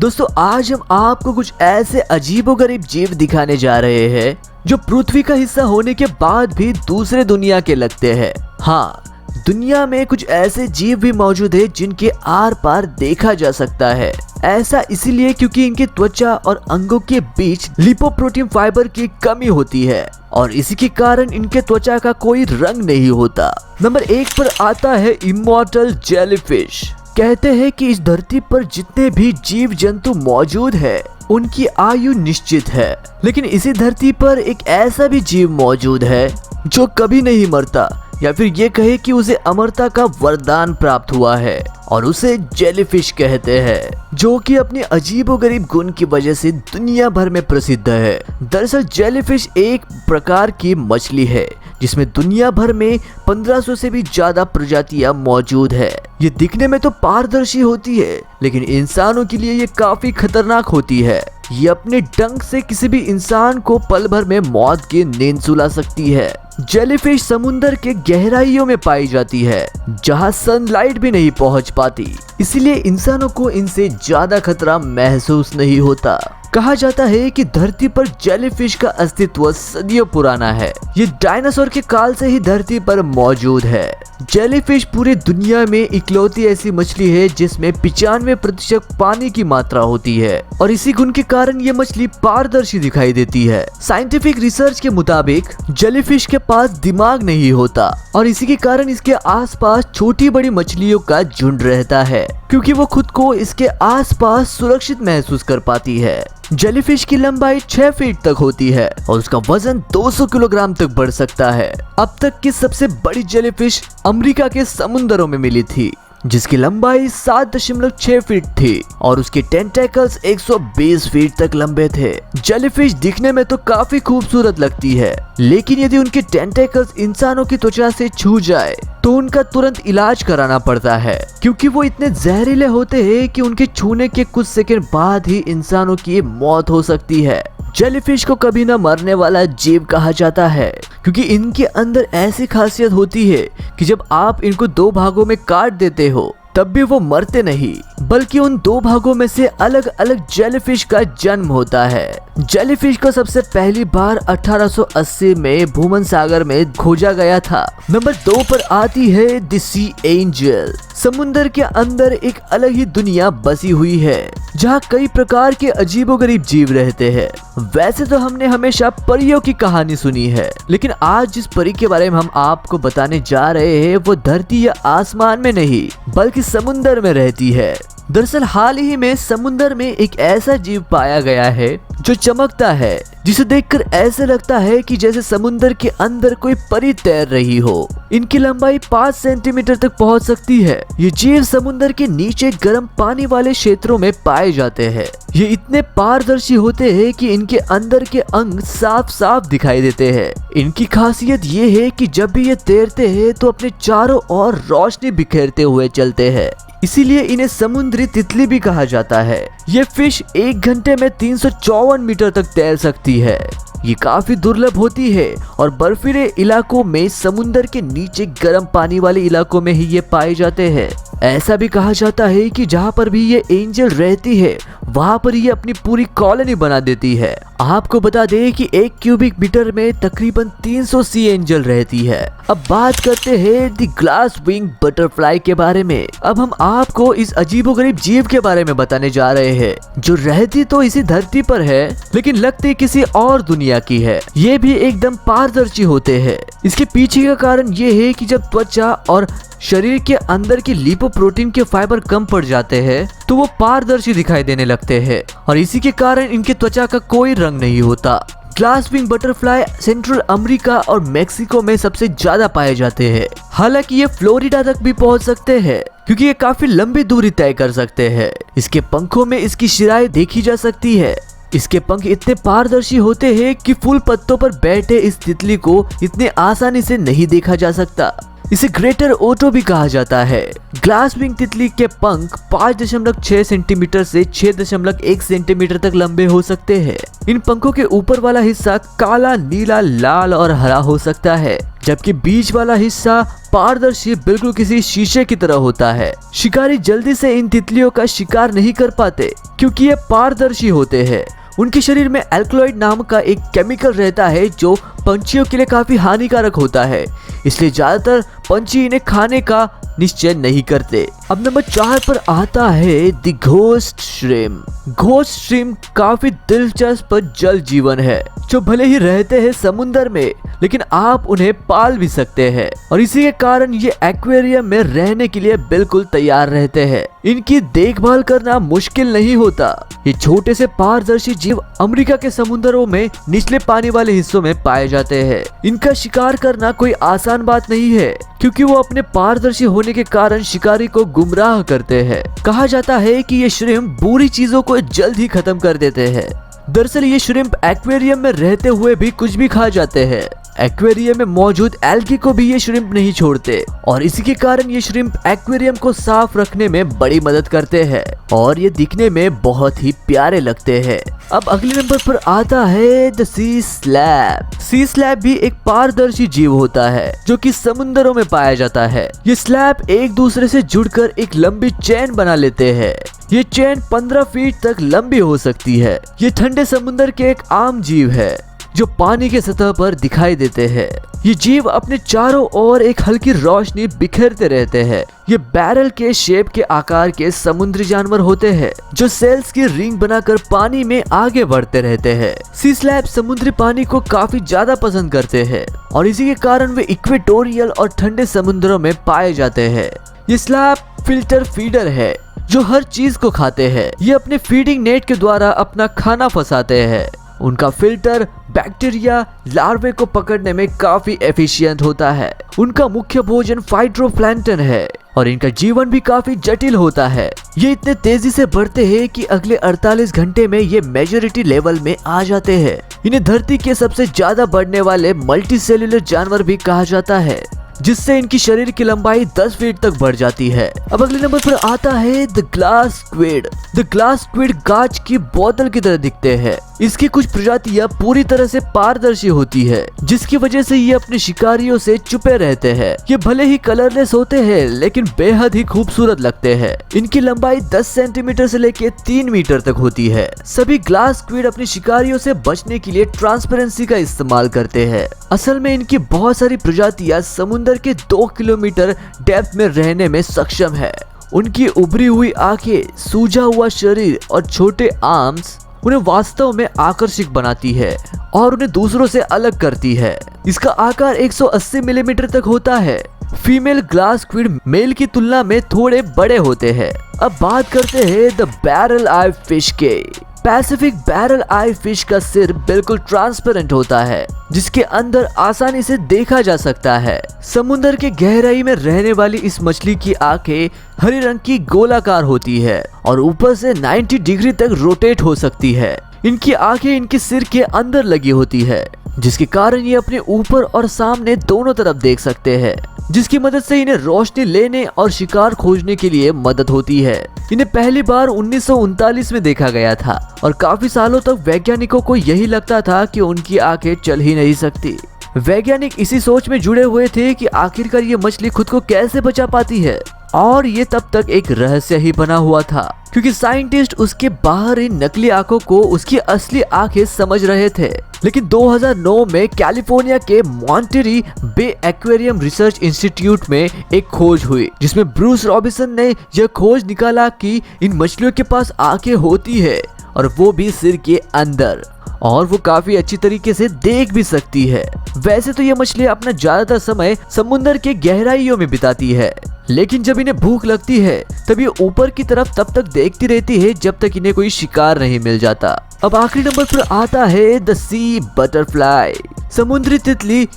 दोस्तों आज हम आपको कुछ ऐसे अजीबोगरीब जीव दिखाने जा रहे हैं जो पृथ्वी का हिस्सा होने के बाद भी दूसरे दुनिया के लगते हैं। हाँ, दुनिया में कुछ ऐसे जीव भी मौजूद है जिनके आर पार देखा जा सकता है। ऐसा इसलिए क्योंकि इनके त्वचा और अंगों के बीच लिपोप्रोटीन फाइबर की कमी होती है और इसी के कारण इनके त्वचा का कोई रंग नहीं होता। नंबर 1 पर आता है इमॉर्टल जेलीफिश। कहते हैं कि इस धरती पर जितने भी जीव जंतु मौजूद है उनकी आयु निश्चित है, लेकिन इसी धरती पर एक ऐसा भी जीव मौजूद है जो कभी नहीं मरता, या फिर ये कहे कि उसे अमरता का वरदान प्राप्त हुआ है और उसे जेलीफिश कहते हैं, जो कि अपने अजीबोगरीब गुण की वजह से दुनिया भर में प्रसिद्ध है। दरअसल जेलीफिश एक प्रकार की मछली है जिसमें दुनिया भर में 1500 से भी ज्यादा प्रजातियां मौजूद है। ये दिखने में तो पारदर्शी होती है, लेकिन इंसानों के लिए ये काफी खतरनाक होती है। ये अपने डंक से किसी भी इंसान को पल भर में मौत की नींद सुला सकती है। जेलीफिश समुद्र के गहराइयों में पाई जाती है जहां सनलाइट भी नहीं पहुंच पाती, इसलिए इंसानों को इनसे ज्यादा खतरा महसूस नहीं होता। कहा जाता है कि धरती पर जेलीफिश का अस्तित्व सदियों पुराना है। ये डायनासोर के काल से ही धरती पर मौजूद है। जेलीफिश पूरी दुनिया में इकलौती ऐसी मछली है जिसमें 95% पानी की मात्रा होती है और इसी गुण के कारण ये मछली पारदर्शी दिखाई देती है। साइंटिफिक रिसर्च के मुताबिक जेलीफिश के पास दिमाग नहीं होता और इसी के कारण इसके आसपास छोटी बड़ी मछलियों का झुंड रहता है, क्योंकि वो खुद को इसके आसपास सुरक्षित महसूस कर पाती है। जेलीफिश की लंबाई 6 फीट तक होती है और उसका वजन 200 किलोग्राम तक बढ़ सकता है। अब तक की सबसे बड़ी जेलीफिश अमेरिका के समुद्रों में मिली थी, जिसकी लंबाई 7.6 फीट थी और उसके टेंटेकल्स 120 फीट तक लंबे थे। जेलीफिश दिखने में तो काफी खूबसूरत लगती है, लेकिन यदि उनके टेंटेकल्स इंसानों की त्वचा से छू जाए तो उनका तुरंत इलाज कराना पड़ता है, क्योंकि वो इतने जहरीले होते हैं कि उनके छूने के कुछ सेकंड बाद ही इंसानों की मौत हो सकती है। जेलीफिश को कभी न मरने वाला जीव कहा जाता है, क्योंकि इनके अंदर ऐसी खासियत होती है कि जब आप इनको 2 भागों में काट देते हो तब भी वो मरते नहीं, बल्कि उन 2 भागों में से अलग अलग जेलीफिश का जन्म होता है। जेलीफिश को सबसे पहली बार 1880 में भूमन सागर में खोजा गया था। नंबर 2 पर आती है द सी एंजल। समुद्र के अंदर एक अलग ही दुनिया बसी हुई है जहाँ कई प्रकार के अजीबोगरीब जीव रहते हैं। वैसे तो हमने हमेशा परियों की कहानी सुनी है, लेकिन आज जिस परी के बारे में हम आपको बताने जा रहे हैं वो धरती या आसमान में नहीं बल्कि समुद्र में रहती है। दरअसल हाल ही में समुद्र में एक ऐसा जीव पाया गया है जो चमकता है, जिसे देखकर ऐसे लगता है कि जैसे समुद्र के अंदर कोई परी तैर रही हो। इनकी लंबाई 5 सेंटीमीटर तक पहुंच सकती है। ये जीव समुद्र के नीचे गर्म पानी वाले क्षेत्रों में पाए जाते हैं। ये इतने पारदर्शी होते हैं कि इनके अंदर के अंग साफ साफ दिखाई देते हैं। इनकी खासियत ये है कि जब भी ये तैरते हैं तो अपने चारों ओर रोशनी बिखेरते हुए चलते हैं, इसीलिए इन्हें समुद्री तितली भी कहा जाता है। ये फिश 1 घंटे में 354 मीटर तक तैर सकती है। ये काफी दुर्लभ होती है और बर्फीले इलाकों में समुद्र के नीचे गर्म पानी वाले इलाकों में ही ये पाए जाते हैं। ऐसा भी कहा जाता है कि जहाँ पर भी ये एंजल रहती है वहाँ पर ये अपनी पूरी कॉलोनी बना देती है। आपको बता दें कि 1 क्यूबिक मीटर में तकरीबन 300 सी एंजल रहती है। अब बात करते हैं द ग्लास विंग बटरफ्लाई के बारे में। अब हम आपको इस अजीबोगरीब जीव के बारे में बताने जा रहे हैं जो रहती तो इसी धरती पर है, लेकिन लगती किसी और दुनिया की है। ये भी एकदम पारदर्शी होते हैं। इसके पीछे का कारण ये है कि जब त्वचा और शरीर के अंदर की लिपोप्रोटीन के फाइबर कम पड़ जाते हैं तो वो पारदर्शी दिखाई देने लगते हैं और इसी के कारण इनकी त्वचा का कोई रंग नहीं होता। Glass wing butterfly central America और मेक्सिको में सबसे ज्यादा पाए जाते हैं। हालांकि ये फ्लोरिडा तक भी पहुंच सकते हैं, क्योंकि ये काफी लंबी दूरी तय कर सकते हैं। इसके पंखों में इसकी शिराएं देखी जा सकती है। इसके पंख इतने पारदर्शी होते हैं कि फूल पत्तों पर बैठे इस तितली को इतने आसानी से नहीं देखा जा सकता। इसे ग्रेटर ओटो भी कहा जाता है। ग्लास विंग तितली के पंख 5.6 सेंटीमीटर से 6.1 सेंटीमीटर तक लंबे हो सकते हैं। इन पंखों के ऊपर वाला हिस्सा काला, नीला, लाल और हरा हो सकता है, जबकि बीच वाला हिस्सा पारदर्शी बिल्कुल किसी शीशे की तरह होता है। शिकारी जल्दी से इन तितलियों का शिकार नहीं कर पाते क्योंकि ये पारदर्शी होते हैं। उनके शरीर में एल्कलॉइड नाम का एक केमिकल रहता है जो पंछियों के लिए काफी हानिकारक होता है, इसलिए ज्यादातर पंछी इन्हें खाने का निश्चय नहीं करते। अब नंबर 4 पर आता है the ghost shrimp. Ghost shrimp काफी दिलचस्प जल जीवन है जो भले ही रहते हैं समुद्र में, लेकिन आप उन्हें पाल भी सकते हैं और इसी के कारण ये एक्वेरियम में रहने के लिए बिल्कुल तैयार रहते हैं। इनकी देखभाल करना मुश्किल नहीं होता। ये छोटे से पारदर्शी जीव अमेरिका के समुद्रों में निचले पानी वाले हिस्सों में पाए जाते हैं। इनका शिकार करना कोई आसान बात नहीं है क्योंकि वो अपने पारदर्शी होने के कारण शिकारी को गुमराह करते हैं। कहा जाता है कि ये श्रिम्प बुरी चीजों को जल्द ही खत्म कर देते हैं। दरअसल ये श्रिम्प एक्वेरियम में रहते हुए भी कुछ भी खा जाते हैं। एक्वेरियम में मौजूद एल्गी को भी ये श्रिम्प नहीं छोड़ते और इसी के कारण ये श्रिम्प एक्वेरियम को साफ रखने में बड़ी मदद करते हैं और ये दिखने में बहुत ही प्यारे लगते हैं। अब अगले नंबर पर आता है the C slab. C slab भी एक पारदर्शी जीव होता है जो कि समुद्रों में पाया जाता है। ये स्लैब एक दूसरे से जुड़कर एक लंबी चेन बना लेते हैं। ये चेन 15 फीट तक लंबी हो सकती है। ये ठंडे समुद्र के एक आम जीव है जो पानी के सतह पर दिखाई देते हैं। ये जीव अपने चारों ओर एक हल्की रोशनी बिखेरते रहते हैं। ये बैरल के शेप के आकार के समुद्री जानवर होते हैं जो सेल्स की रिंग बनाकर पानी में आगे बढ़ते रहते हैं। सी स्लैब समुद्री पानी को काफी ज्यादा पसंद करते हैं और इसी के कारण वे इक्वेटोरियल और ठंडे समुद्रों में पाए जाते हैं। ये स्लैब फिल्टर फीडर है जो हर चीज को खाते हैं। ये अपने फीडिंग नेट के द्वारा अपना खाना फंसाते हैं। उनका फिल्टर बैक्टीरिया लार्वे को पकड़ने में काफी एफिशिएंट होता है। उनका मुख्य भोजन फाइटोप्लैंक्टन है और इनका जीवन भी काफी जटिल होता है। ये इतने तेजी से बढ़ते हैं कि अगले 48 घंटे में ये मेजॉरिटी लेवल में आ जाते हैं। इन्हें धरती के सबसे ज्यादा बढ़ने वाले मल्टी सेल्यूलर जानवर भी कहा जाता है, जिससे इनकी शरीर की लंबाई 10 फीट तक बढ़ जाती है। अब अगले नंबर पर आता है the glass squid. The glass squid कांच की बोतल की तरह दिखते हैं। इसकी कुछ प्रजातियां पूरी तरह से पारदर्शी होती है, जिसकी वजह से ये अपने शिकारियों से छुपे रहते हैं। ये भले ही कलरलेस होते हैं लेकिन बेहद ही खूबसूरत लगते हैं। इनकी लंबाई 10 सेंटीमीटर से लेकर 3 मीटर तक होती है। सभी ग्लास स्क्विड अपने शिकारियों से बचने के लिए ट्रांसपेरेंसी का इस्तेमाल करते हैं। असल में इनकी बहुत सारी प्रजातियां समुद्र के 2 किलोमीटर डेप्थ में रहने में सक्षम है। उनकी उभरी हुई आंखें, सूजा हुआ शरीर और छोटे आर्म्स उन्हें वास्तव में आकर्षक बनाती है और उन्हें दूसरों से अलग करती है। इसका आकार 180 मिलीमीटर तक होता है। फीमेल ग्लास स्क्विड मेल की तुलना में थोड़े बड़े होते हैं। अब बात करते हैं द बैरल आई फिश के। पैसिफिक बैरल आई फिश का सिर बिल्कुल ट्रांसपेरेंट होता है, जिसके अंदर आसानी से देखा जा सकता है। समुद्र के गहराई में रहने वाली इस मछली की आंखें हरे रंग की गोलाकार होती है और ऊपर से 90 डिग्री तक रोटेट हो सकती है। इनकी आंखें इनके सिर के अंदर लगी होती है, जिसके कारण ये अपने ऊपर और सामने दोनों तरफ देख सकते हैं, जिसकी मदद से इन्हें रोशनी लेने और शिकार खोजने के लिए मदद होती है। इन्हें पहली बार 1939 में देखा गया था और काफी सालों तक वैज्ञानिकों को यही लगता था कि उनकी आंखें चल ही नहीं सकती। वैज्ञानिक इसी सोच में जुड़े हुए थे कि आखिरकार ये मछली खुद को कैसे बचा पाती है, और ये तब तक एक रहस्य ही बना हुआ था क्योंकि साइंटिस्ट उसके बाहरी नकली आंखों को उसकी असली आंखें समझ रहे थे। लेकिन 2009 में कैलिफोर्निया के Monterey Bay Aquarium Research Institute में एक खोज हुई, जिसमें ब्रूस रॉबिन्सन ने यह खोज निकाला कि इन मछलियों के पास आंखें होती है और वो भी सिर के अंदर, और वो काफी अच्छी तरीके से देख भी सकती है। वैसे तो ये मछली अपना ज्यादातर समय समुद्र के गहराइयों में बिताती है, लेकिन जब इन्हें भूख लगती है तब ये ऊपर की तरफ तब तक देखती रहती है जब तक इन्हें कोई शिकार नहीं मिल जाता। अब आखिरी नंबर पर आता है द सी बटरफ्लाई। समुद्री तितली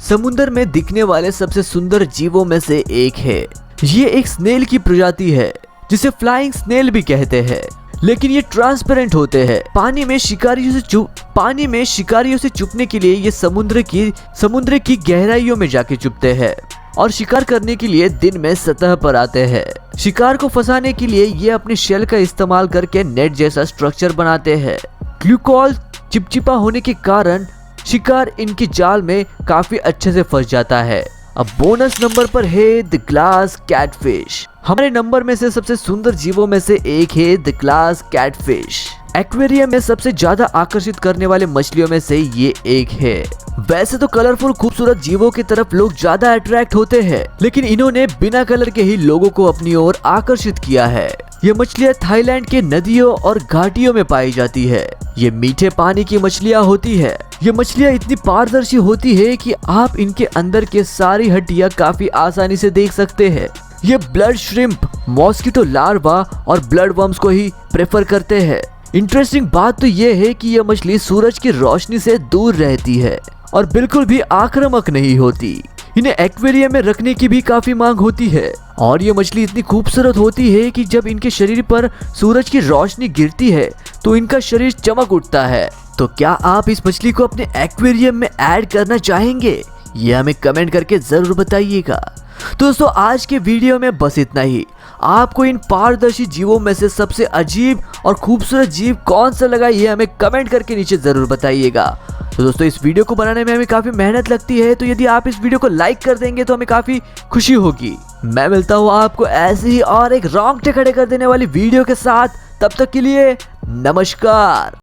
समुद्र में दिखने वाले सबसे सुंदर जीवों में से एक है। ये एक स्नेल की प्रजाति है जिसे फ्लाइंग स्नेल भी कहते हैं, लेकिन ये ट्रांसपेरेंट होते हैं। पानी में शिकारियों से छुपने के लिए ये समुद्र की गहराइयों में जाके छुपते हैं। और शिकार करने के लिए दिन में सतह पर आते हैं। शिकार को फंसाने के लिए ये अपने शेल का इस्तेमाल करके नेट जैसा स्ट्रक्चर बनाते हैं। ग्लूकॉल चिपचिपा होने के कारण शिकार इनकी जाल में काफी अच्छे से फंस जाता है। अब बोनस नंबर पर है द ग्लास कैटफिश। हमारे नंबर में से सबसे सुंदर जीवों में से एक है द ग्लास कैटफिश। एक्वेरियम में सबसे ज्यादा आकर्षित करने वाले मछलियों में से ये एक है। वैसे तो कलरफुल खूबसूरत जीवों की तरफ लोग ज्यादा अट्रैक्ट होते हैं, लेकिन इन्होंने बिना कलर के ही लोगों को अपनी ओर आकर्षित किया है। ये मछलियाँ थाईलैंड के नदियों और घाटियों में पाई जाती है। ये मीठे पानी की मछलियाँ होती है। ये मछलियाँ इतनी पारदर्शी होती है कि आप इनके अंदर के सारी हड्डियाँ काफी आसानी से देख सकते हैं। ये ब्लड श्रिम्प, मॉस्किटो लार्वा और ब्लड वर्म्स को ही प्रेफर करते हैं। इंटरेस्टिंग बात तो ये है कि यह मछली सूरज की रोशनी से दूर रहती है और बिल्कुल भी आक्रामक नहीं होती। इन्हें एक्वेरियम में रखने की भी काफी मांग होती है और ये मछली इतनी खूबसूरत होती है कि जब इनके शरीर पर सूरज की रोशनी गिरती है तो इनका शरीर चमक उठता है। तो क्या आप इस मछली को अपने एक्वेरियम में ऐड करना चाहेंगे? ये हमें कमेंट करके जरूर बताइएगा। तो दोस्तों आज के वीडियो में बस इतना ही। आपको इन पारदर्शी जीवों में से सबसे अजीब और खूबसूरत जीव कौन सा लगा ये हमें कमेंट करके नीचे जरूर बताइएगा। तो दोस्तों इस वीडियो को बनाने में हमें काफी मेहनत लगती है, तो यदि आप इस वीडियो को लाइक कर देंगे तो हमें काफी खुशी होगी। मैं मिलता हूँ आपको ऐसे ही और एक रोंगटे खड़े कर देने वाली वीडियो के साथ। तब तक के लिए नमस्कार।